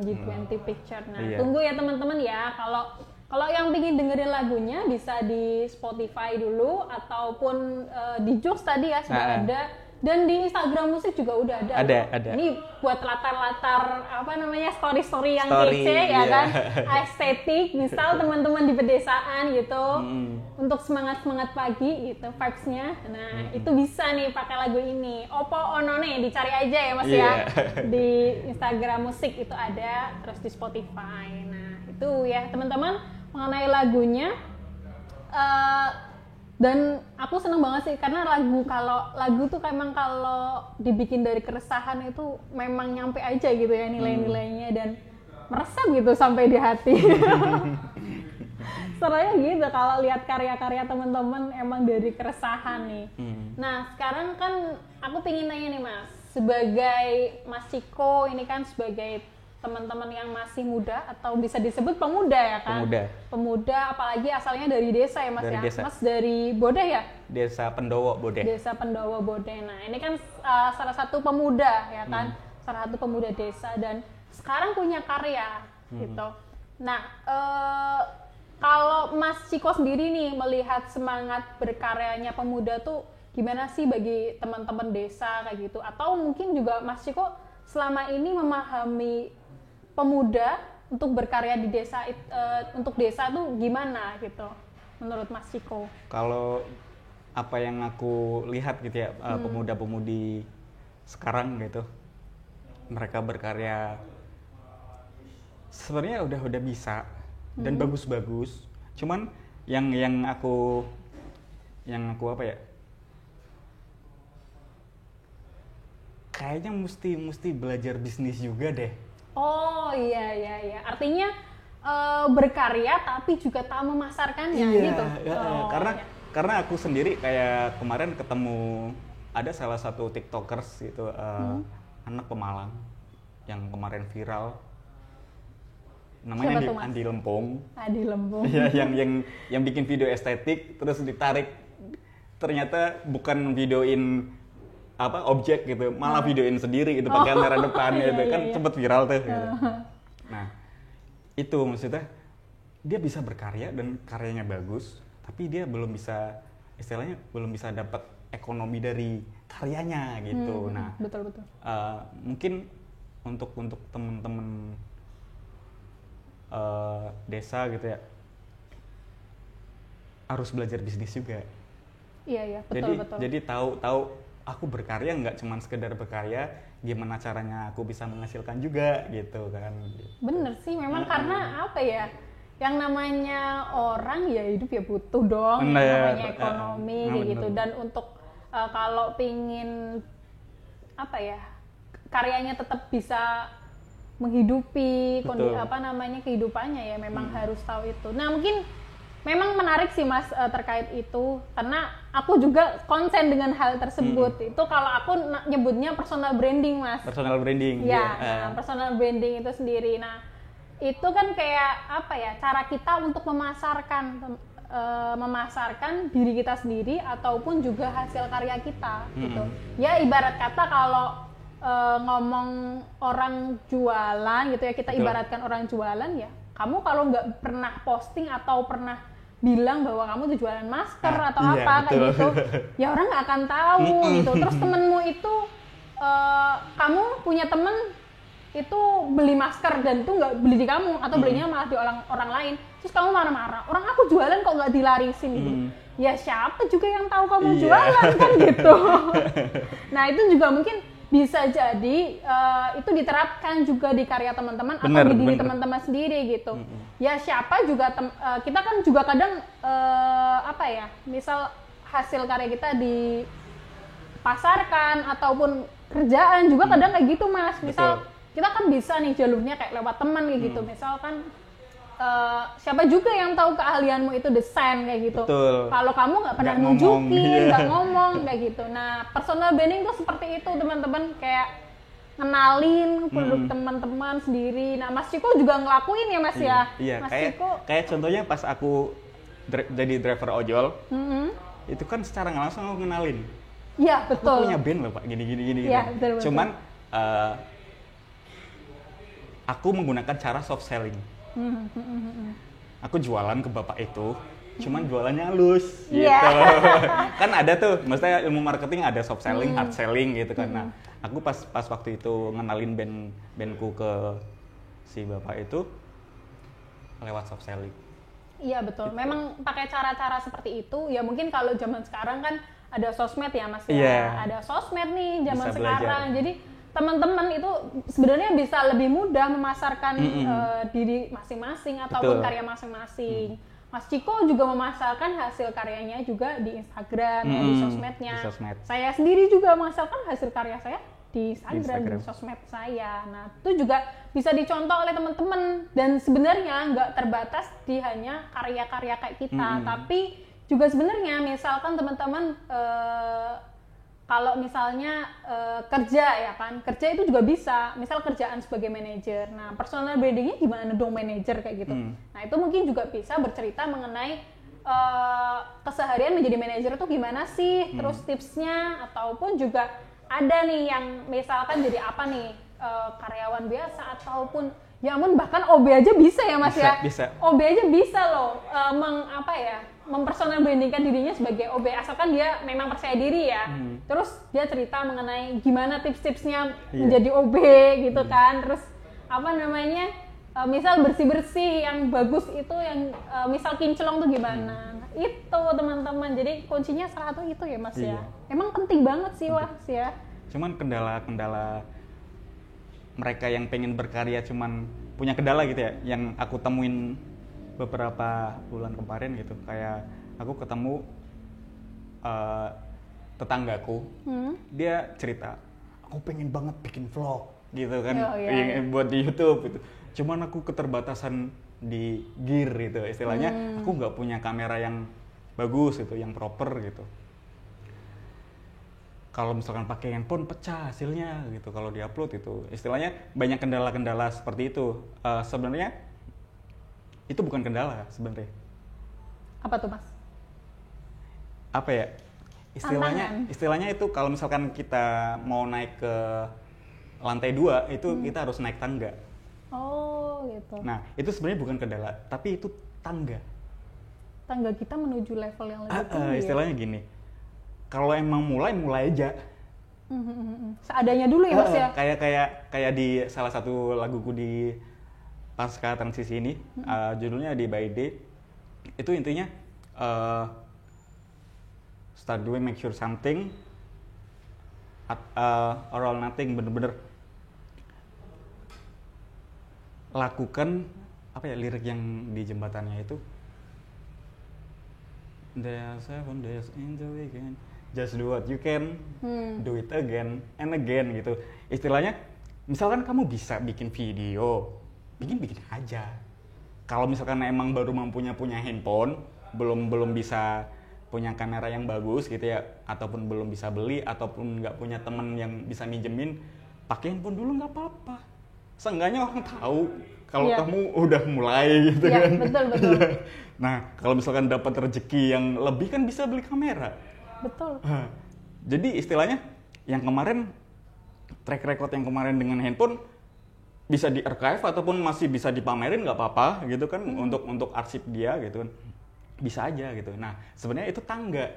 Di 20 Picture. Nah, tunggu ya teman-teman ya. Kalau yang ingin dengerin lagunya bisa di Spotify dulu ataupun di Joox tadi ya sudah ada. Dan di Instagram musik juga udah ada.
Ada.
Ini buat latar-latar apa namanya, story yang kece ya kan, estetik. Misal teman-teman di pedesaan gitu, untuk semangat pagi gitu, vibes-nya. Nah itu bisa nih pakai lagu ini. Opo Onone dicari aja ya Mas ya. Di Instagram musik itu ada, terus di Spotify. Nah itu ya teman-teman mengenai lagunya. Dan aku seneng banget sih karena lagu tuh memang kalau dibikin dari keresahan itu memang nyampe aja gitu ya nilai-nilainya dan meresap gitu sampai di hati. Sebenarnya gitu kalau lihat karya-karya teman-teman emang dari keresahan nih. Nah sekarang kan aku pengen nanya nih Mas, sebagai Mas Chico ini kan sebagai teman-teman yang masih muda atau bisa disebut pemuda ya kan? Pemuda, apalagi asalnya dari desa ya Mas ya?
Desa.
Mas dari Bodeh ya?
Desa Pendowo Bodeh.
Desa Pendowo Bodeh. Nah ini kan salah satu pemuda ya kan? Salah satu pemuda desa dan sekarang punya karya gitu. Nah kalau Mas Chico sendiri nih melihat semangat berkaryanya pemuda tuh gimana sih bagi teman-teman desa kayak gitu? Atau mungkin juga Mas Chico selama ini memahami pemuda untuk berkarya di desa, untuk desa tuh gimana gitu menurut Mas Chico?
Kalau apa yang aku lihat gitu ya, pemuda-pemudi sekarang gitu, mereka berkarya sebenarnya udah bisa dan bagus-bagus. Cuman yang aku apa ya, kayaknya mesti belajar bisnis juga deh.
Oh iya. Artinya berkarya tapi juga tahu memasarkannya gitu.
Karena aku sendiri kayak kemarin ketemu ada salah satu tiktokers gitu, anak Pemalang yang kemarin viral, namanya Andi Lempung.
Andi Lempung.
Ya, yang bikin video estetik terus ditarik, ternyata bukan videoin objek gitu, malah videoin sendiri gitu pakai kamera depan gitu kan, sempet viral tuh gitu. Nah, itu maksudnya dia bisa berkarya dan karyanya bagus, tapi dia belum bisa, istilahnya belum bisa dapat ekonomi dari karyanya gitu. Nah,
betul.
Mungkin untuk teman-teman desa gitu ya, harus belajar bisnis juga.
Iya, betul.
Jadi tahu aku berkarya nggak cuma sekedar berkarya, gimana caranya aku bisa menghasilkan juga gitu kan.
Bener sih, memang karena apa ya, yang namanya orang ya hidup ya butuh dong, namanya ekonomi gitu. Dan untuk kalau pingin apa ya, karyanya tetap bisa menghidupi kehidupannya ya, memang harus tahu itu. Nah, mungkin memang menarik sih Mas terkait itu, karena aku juga konsen dengan hal tersebut. Itu kalau aku nyebutnya personal branding Mas.
Personal branding.
Ya, personal branding itu sendiri. Nah, itu kan kayak apa ya, cara kita untuk memasarkan diri kita sendiri ataupun juga hasil karya kita gitu. Ya ibarat kata kalau ngomong orang jualan gitu ya, kita ibaratkan orang jualan ya. Kamu kalau nggak pernah posting atau pernah bilang bahwa kamu tuh jualan masker atau kayak gitu, ya orang nggak akan tahu gitu. Terus temenmu itu, kamu punya temen itu beli masker dan itu nggak beli di kamu atau belinya malah di orang lain, terus kamu marah-marah, orang aku jualan kok nggak dilarisin gitu. Ya siapa juga yang tahu kamu jualan kan gitu. Nah itu juga mungkin bisa jadi itu diterapkan juga di karya teman-teman atau di diri teman-teman sendiri gitu. Ya siapa juga kita kan juga kadang misal hasil karya kita dipasarkan ataupun kerjaan juga kadang kayak gitu Mas. Misal kita kan bisa nih jalurnya kayak lewat teman kayak gitu. Misalkan siapa juga yang tahu keahlianmu itu desain kayak gitu. Kalau kamu nggak pernah nunjukin, nggak ngomong kayak gitu. Nah, personal branding tuh seperti itu teman-teman, kayak ngenalin produk teman-teman sendiri. Nah, Mas Ciko juga ngelakuin ya Mas ya.
Iya, Mas kayak contohnya pas aku jadi driver ojol, itu kan secara nggak langsung aku ngenalin.
Iya betul.
Aku punya band loh Pak, gini.
Iya, betul.
Cuman aku menggunakan cara soft selling. Aku jualan ke bapak itu, cuman jualannya halus gitu. Kan ada tuh, maksudnya ilmu marketing ada soft selling, hard selling gitu kan. Nah, aku pas waktu itu ngenalin bandku ke si bapak itu lewat soft selling.
Iya betul, memang pakai cara-cara seperti itu. Ya mungkin kalau zaman sekarang kan ada sosmed ya Mas ya. Ada sosmed nih zaman sekarang. Jadi teman-teman itu sebenarnya bisa lebih mudah memasarkan diri masing-masing ataupun karya masing-masing. Mas Ciko juga memasarkan hasil karyanya juga di Instagram, di sosmednya. Saya sendiri juga memasarkan hasil karya saya di Instagram, di sosmed saya. Nah, itu juga bisa dicontoh oleh teman-teman, dan sebenarnya nggak terbatas di hanya karya-karya kayak kita, tapi juga sebenarnya misalkan teman-teman kalau misalnya kerja ya kan, kerja itu juga bisa, misal kerjaan sebagai manajer. Nah, personal brandingnya gimana dong manajer kayak gitu. Nah, itu mungkin juga bisa bercerita mengenai keseharian menjadi manajer itu gimana sih, terus tipsnya, ataupun juga ada nih yang misalkan jadi apa nih, karyawan biasa ataupun ya ampun bahkan OB aja bisa ya Mas ya.
Bisa.
OB aja bisa loh mempersonal brandingkan dirinya sebagai OB, asalkan dia memang percaya diri ya. Terus dia cerita mengenai gimana tips-tipsnya menjadi OB gitu kan. Terus misal bersih-bersih yang bagus itu yang misal kinclong tuh gimana. Nah, itu teman-teman. Jadi kuncinya salah satu itu ya Mas ya. Emang penting banget sih Mas ya.
Cuman kendala-kendala mereka yang pengen berkarya cuman punya kendala gitu ya, yang aku temuin beberapa bulan kemarin gitu. Kayak aku ketemu tetanggaku, dia cerita, aku pengen banget bikin vlog gitu kan, buat di YouTube gitu. Cuman aku keterbatasan di gear gitu istilahnya. Aku nggak punya kamera yang bagus gitu, yang proper gitu. Kalau misalkan pakai handphone pecah hasilnya gitu kalau diupload itu. Istilahnya banyak kendala-kendala seperti itu. Sebenarnya itu bukan kendala sebenarnya.
Apa tuh, Mas?
Apa ya? Istilahnya itu kalau misalkan kita mau naik ke lantai 2 itu kita harus naik tangga.
Oh, gitu.
Nah, itu sebenarnya bukan kendala, tapi itu tangga.
Tangga kita menuju level yang lebih tinggi.
Istilahnya gini. Kalau emang mulai aja.
Seadanya dulu ya, Mas ya.
Kayak di salah satu laguku di pasca transisi ini, judulnya di By Day. Itu intinya start doing, make sure something, or all nothing, bener-bener lakukan apa ya lirik yang di jembatannya itu. There are 7 days in the weekend, just do what you can, do it again and again gitu. Istilahnya, misalkan kamu bisa bikin video, bikin aja. Kalau misalkan emang baru punya handphone, belum bisa punya kamera yang bagus gitu ya, ataupun belum bisa beli, ataupun nggak punya temen yang bisa minjemin, pakai handphone dulu nggak apa-apa. Seenggaknya orang tahu kalau kamu udah mulai gitu kan. Betul. Nah, kalau misalkan dapat rezeki yang lebih kan bisa beli kamera.
Betul.
Jadi istilahnya yang kemarin track record yang kemarin dengan handphone bisa di archive ataupun masih bisa dipamerin nggak apa-apa gitu kan, untuk arsip dia gitu kan. Bisa aja gitu. Nah, sebenarnya itu tangga.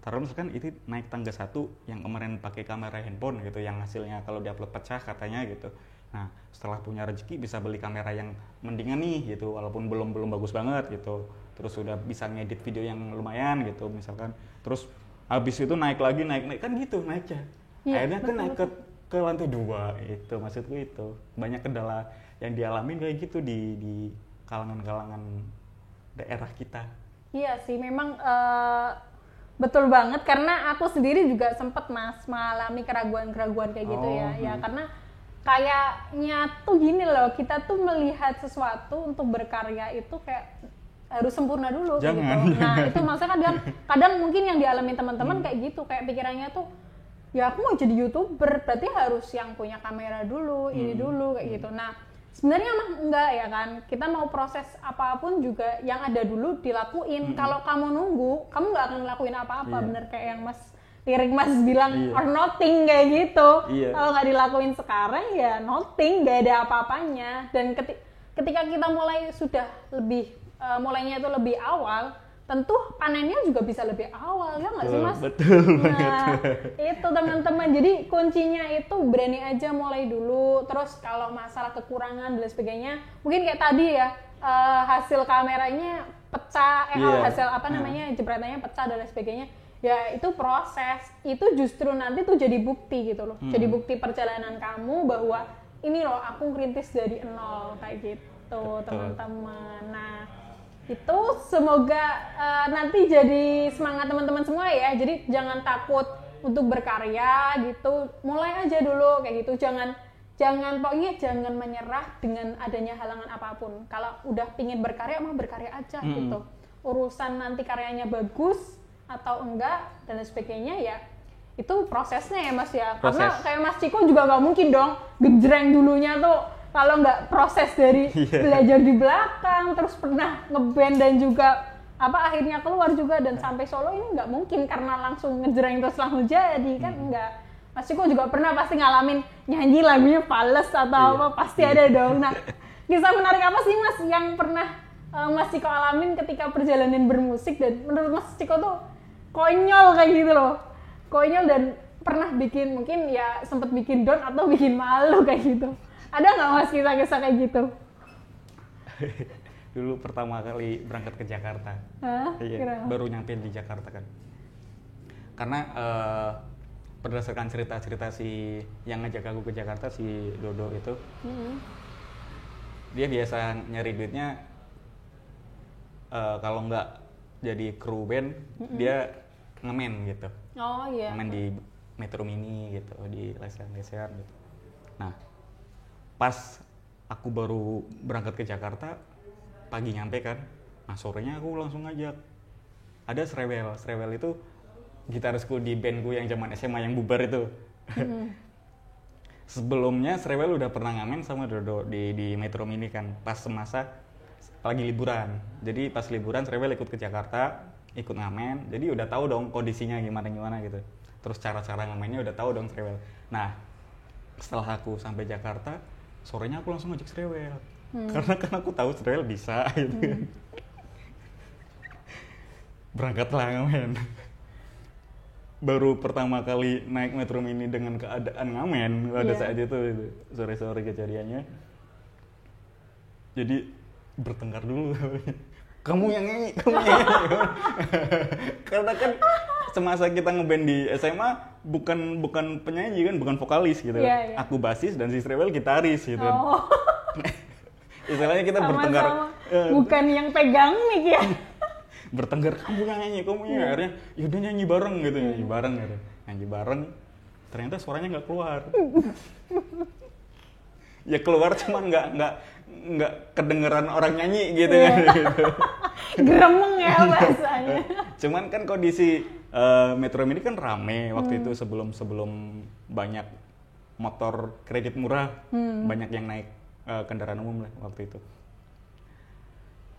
Taruh misalkan itu naik tangga 1 yang kemarin pakai kamera handphone gitu, yang hasilnya kalau diupload pecah katanya gitu. Nah, setelah punya rezeki bisa beli kamera yang mendingan nih gitu, walaupun belum bagus banget gitu. Terus sudah bisa ngedit video yang lumayan gitu misalkan. Terus habis itu naik lagi kan gitu naiknya. Akhirnya kan naik ke lantai 2 itu, maksudku itu. Banyak kendala yang dialamin kayak gitu di kalangan-kalangan daerah kita.
Iya sih, memang betul banget, karena aku sendiri juga sempat mengalami keraguan-keraguan kayak gitu ya. Ya karena kayaknya tuh gini loh, kita tuh melihat sesuatu untuk berkarya itu kayak harus sempurna dulu gitu. Nah, itu maksudnya kadang mungkin yang dialami teman-teman kayak gitu, kayak pikirannya tuh ya aku mau jadi YouTuber, berarti harus yang punya kamera dulu, ini dulu kayak gitu. Nah, sebenarnya mah enggak ya kan. Kita mau proses apapun juga yang ada dulu dilakuin. Kalau kamu nunggu, kamu nggak akan ngelakuin apa-apa. Bener kayak yang lirik Mas bilang, or nothing kayak gitu. Kalau nggak dilakuin sekarang ya nothing, nggak ada apa-apanya. Dan ketika kita mulainya itu lebih awal, tentu panennya juga bisa lebih awal, ya nggak sih Mas?
Betul.
Nah, itu teman-teman. Jadi kuncinya itu berani aja mulai dulu. Terus kalau masalah kekurangan dan sebagainya, mungkin kayak tadi ya, hasil kameranya pecah, hasil jepretannya pecah dan sebagainya. Ya itu proses, itu justru nanti tuh jadi bukti gitu loh. Jadi bukti perjalanan kamu bahwa ini loh aku ngerintis dari nol kayak gitu, teman-teman. Nah, itu semoga nanti jadi semangat teman-teman semua ya. Jadi jangan takut untuk berkarya gitu. Mulai aja dulu kayak gitu. Pokoknya jangan menyerah dengan adanya halangan apapun. Kalau udah pingin berkarya, mah berkarya aja gitu. Urusan nanti karyanya bagus atau enggak dan sebagainya ya itu prosesnya ya Mas ya. Karena kayak Mas Ciko juga nggak mungkin dong gejreng dulunya tuh kalau nggak proses dari belajar di belakang, terus pernah ngeband dan juga akhirnya keluar juga dan sampai solo, ini nggak mungkin karena langsung ngejreng terus langsung jadi kan enggak. Mas Ciko juga pernah pasti ngalamin nyanyi lagunya fales atau apa, pasti ada dong. Nah, kisah menarik apa sih Mas yang pernah Mas Ciko alamin ketika perjalanan bermusik dan menurut Mas Ciko tuh konyol kayak gitu loh, konyol dan pernah bikin mungkin ya sempet bikin down atau bikin malu kayak gitu. Ada nggak Mas kisah-kisah kayak gitu?
Dulu pertama kali berangkat ke Jakarta, baru nyampe di Jakarta kan. Karena berdasarkan cerita-cerita si yang ngajak aku ke Jakarta, si Dodo itu, dia biasa nyari duitnya kalau nggak jadi kru band, dia ngemen gitu. Ngemen di Metro Mini gitu, di lesehan-lesehan gitu. Nah, pas aku baru berangkat ke Jakarta, pagi nyampe kan. Nah sorenya aku langsung ngajak. Ada Srewel itu gitarisku di bandku yang zaman SMA yang bubar itu. Sebelumnya Srewel udah pernah ngamen sama Dodo di Metro Mini kan, pas semasa lagi liburan. Jadi pas liburan Srewel ikut ke Jakarta, ikut ngamen, jadi udah tahu dong kondisinya gimana gitu. Terus cara-cara ngamennya udah tahu dong Srewel. Nah setelah aku sampai Jakarta, sorenya aku langsung ngajak Srewel. Karena kan aku tahu Srewel bisa gitu. Berangkatlah ngamen. Baru pertama kali naik Metro Mini dengan keadaan ngamen pada saat itu sore-sore kejadiannya. Jadi bertengkar dulu. Kamu yang nyanyi. Karena kan semasa kita ngeband di SMA bukan penyanyi kan, bukan vokalis gitu. Yeah. Aku basis dan si Srewel gitaris gitu. Oh. Istilahnya kita bertengkar.
Bukan yang pegang mic ya.
Bertengkar, kamu yang nyanyi, akhirnya yaudah nyanyi bareng gitu, nyanyi bareng, ternyata suaranya nggak keluar. Ya keluar cuman nggak kedengeran orang nyanyi gitu kan. Gitu.
Gremeng ya bahasanya.
Cuman kan kondisi Metro Mini kan rame waktu itu sebelum banyak motor kredit murah, banyak yang naik kendaraan umum lah waktu itu.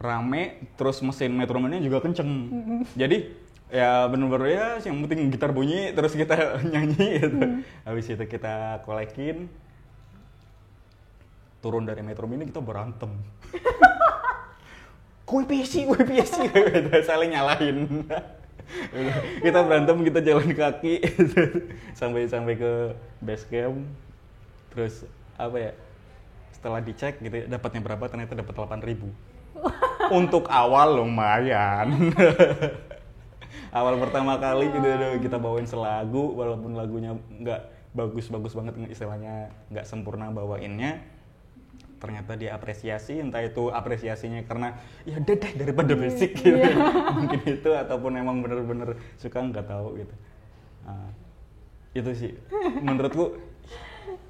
Rame, terus mesin Metro Mini juga kenceng. Jadi ya bener-bener ya yang penting gitar bunyi terus kita nyanyi gitu. Habis itu kita kolekin, turun dari Metro Mini kita berantem. Kue PC kita saling nyalahin. Kita berantem, kita jalan kaki sampai ke base camp. Terus apa ya, setelah dicek gitu dapatnya berapa, ternyata dapat 8.000. Untuk awal lumayan. Awal pertama kali gitu kita bawain selagu, walaupun lagunya nggak bagus-bagus banget, istilahnya nggak sempurna bawainnya, ternyata dia apresiasi. Entah itu apresiasinya karena ya deh daripada basic gitu, mungkin itu, ataupun emang bener-bener suka, nggak tahu gitu. Itu sih menurutku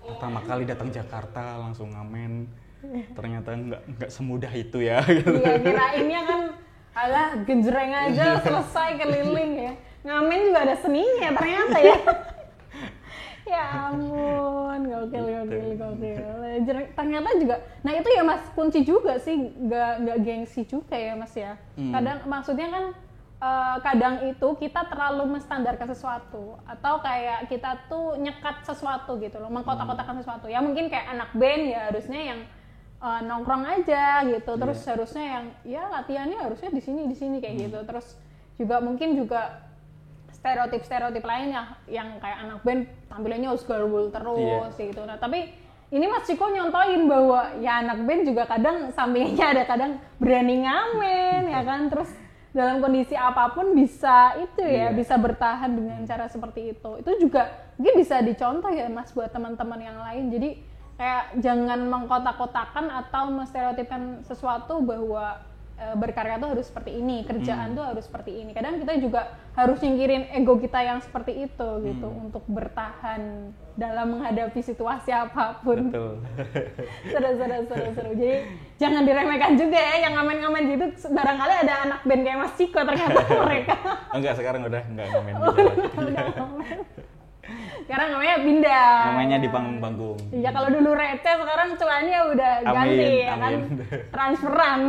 pertama kali datang Jakarta langsung ngamen. Ternyata nggak semudah itu ya. Gitu.
Iya, kirainnya kan alah genjreng aja selesai keliling ya. Ngamen juga ada seninya ternyata ya. Ya ampun, gokil. Ternyata juga, nah itu ya Mas kunci juga sih, nggak gengsi juga ya Mas ya. Kadang maksudnya kan kadang itu kita terlalu menstandarkan sesuatu, atau kayak kita tuh nyekat sesuatu gitu loh, mengkotak-kotakan sesuatu. Ya mungkin kayak anak band ya harusnya yang nongkrong aja gitu, terus harusnya yang ya latihannya harusnya di sini kayak gitu. Terus juga mungkin juga stereotip lain yang kayak anak band tampilannya harus gaul terus gitu. Nah tapi ini Mas Ciko nyontoin bahwa ya anak band juga kadang sampingnya ada kadang berani ngamen ya kan, terus dalam kondisi apapun bisa itu ya, bisa bertahan dengan cara seperti itu. Itu juga mungkin bisa dicontoh ya Mas buat teman-teman yang lain. Jadi kayak jangan mengkotak-kotakan atau menstereotipkan sesuatu bahwa berkarya tuh harus seperti ini, kerjaan tuh harus seperti ini. Kadang kita juga harus nyingkirin ego kita yang seperti itu gitu untuk bertahan dalam menghadapi situasi apapun.
Betul.
Seru. Jadi jangan diremehkan juga ya yang ngamen-ngamen gitu. Barangkali ada anak band kayak Mas Ciko ternyata mereka.
Enggak, sekarang udah enggak ngamen.
Sekarang namanya pindah.
Namanya di panggung-panggung.
Iya, kalau dulu receh, sekarang cuannya udah ganti ya kan. Transferan.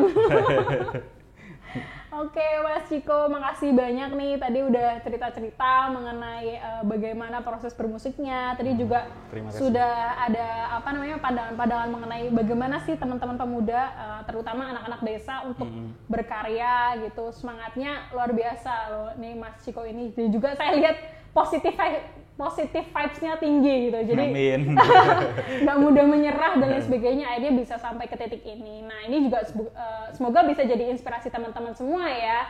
Oke, Mas Ciko, makasih banyak nih. Tadi udah cerita-cerita mengenai bagaimana proses bermusiknya. Tadi juga sudah ada pandangan-pandangan mengenai bagaimana sih teman-teman pemuda, terutama anak-anak desa untuk berkarya gitu. Semangatnya luar biasa loh nih Mas Ciko ini. Dan juga saya lihat positif vibes-nya tinggi gitu. Jadi nggak mudah menyerah dan lain sebagainya, akhirnya bisa sampai ke titik ini. Nah ini juga semoga bisa jadi inspirasi teman-teman semua ya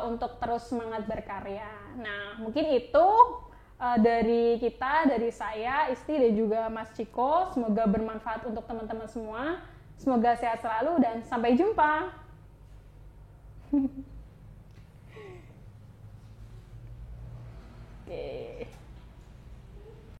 untuk terus semangat berkarya. Nah mungkin itu dari kita, dari saya, Isti dan juga Mas Ciko. Semoga bermanfaat untuk teman-teman semua. Semoga sehat selalu dan sampai jumpa. Okay.